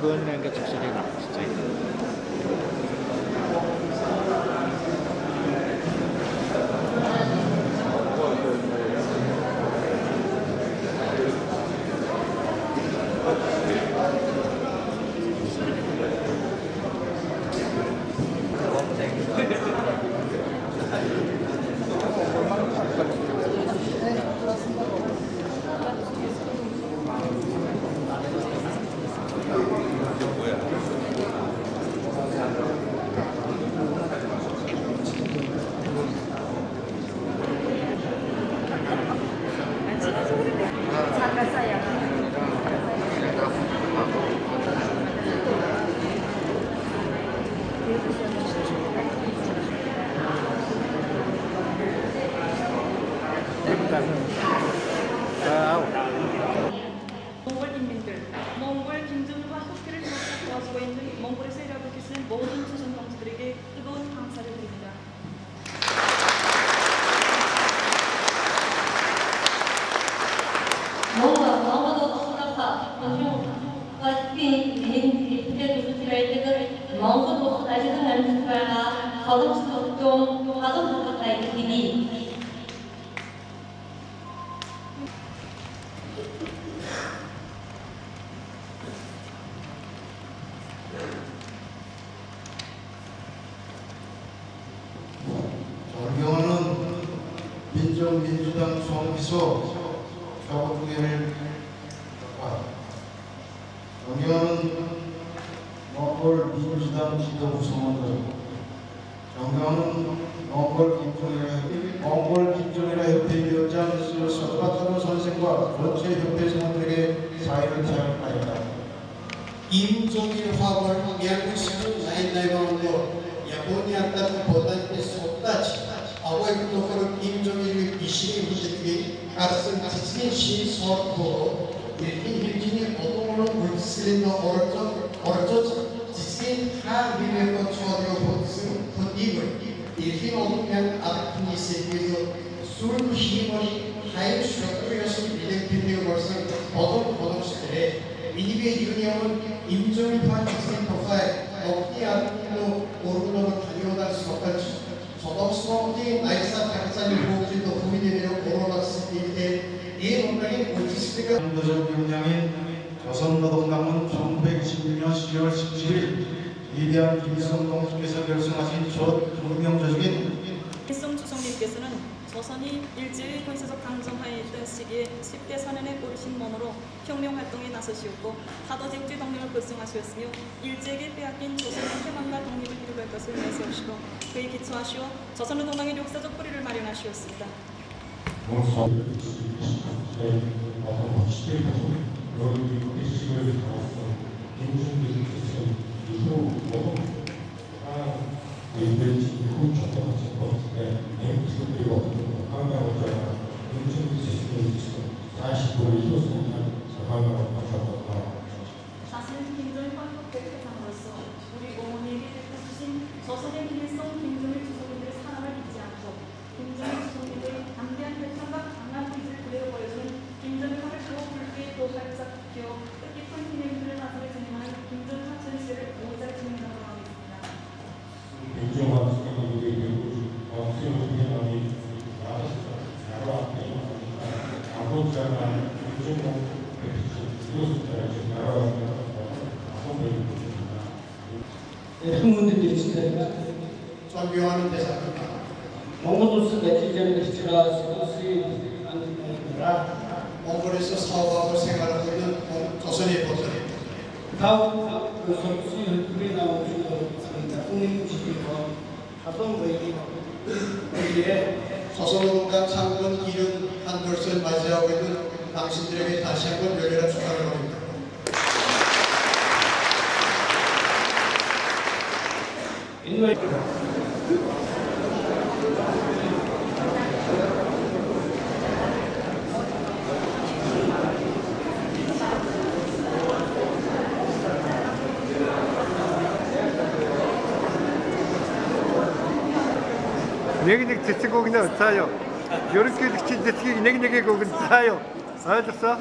Görünmeyen geçmişleri yapmıştı. 몽골 인민들, 몽골 김정일과 흑해를 도와주고 있는 몽골에서 일하고 계시는 모든 조선 동지들에게 뜨거운 감사를 드립니다. 존경하는 민주당 총비서 조국회를 존경하는 몽골 민주당 지도 구성원들, 존경하는 몽골 김정일아 협회 위원장 석바토르 선생과 전체 협회 직원들에게 사의를 표합니다. 김정일 화합을 미얀마시는 나이나이 가운데 야포니아다 보다는 속다치 아와이 도커를 김정일의 비실의 문제들이 가슴 지친 시설도 일fin 일진이 어동으로 물슬린다 어르죠 지친 한 미래가 추어되어 보듯은 본입을 일fin 어동면 아득한 이세계에서 술 힘을 하이 수력도여서 밀랭피디어 벌써 어동시들의 미니베 유니언은 임정일파 지친 도사에 어디 아득도 오르노를 다녀오다 수업까지 소동스러운지 나이사 박사님 보호진도 부민이되어 코로나 시기에 이 농장인 오지스피가 한도적 명량인 조선노동당은 1926년 10월 17일 위대한 김일성 동지께서 결성하신 조명조직인 일성 주성님께서는 조선이 일제의 군사적 강점하에 있던 시기에 10대 선언에 고르신 몸으로 혁명활동에 나서시었고 파도직지 독립을 결성하셨으며 일제에게 빼앗긴 조선의 해방과 독립을 이루갈 것을 내세우시고 그에 기초하시어 조선노동당의 역사적 뿌리를 마련하시었습니다. 사실 김정일 황국 대표장으로서 우리 어머니에게 베푸신 조선의 김일성 김정일 주석님들의 사랑을 잊지 않고 김정일 주석님의 담대한 결단과 강한 의지를 그대로 보여준 김정일화를 뜨거운 불기에 또 활짝 피워 뜻깊은 기념들을 나서에 전임하는 김정일화 전시회를 오자 진행하도록 하겠습니다. 김정한 수행들이 수행을 나와서 나와 아무것도 안 하는 김정한 학문들이 있습니다. 존경하는 대사입니다. 몽골로서 내지자는 기초라 수도수의 안ra 몽골에서 사업하고 생활하고 있는 조선의 보살입니다. 다음 그 선수의 흔들이 나온 주가 국민지휘와 합동회의 조선노동당 창건 71돌을 맞이하고 있는 당신들에게 다시 한번 열렬한 축하를 드립니다. 네개네 대체 거기는 싸요. 이렇게 진짜 네개네 거기는 싸요. 알았어?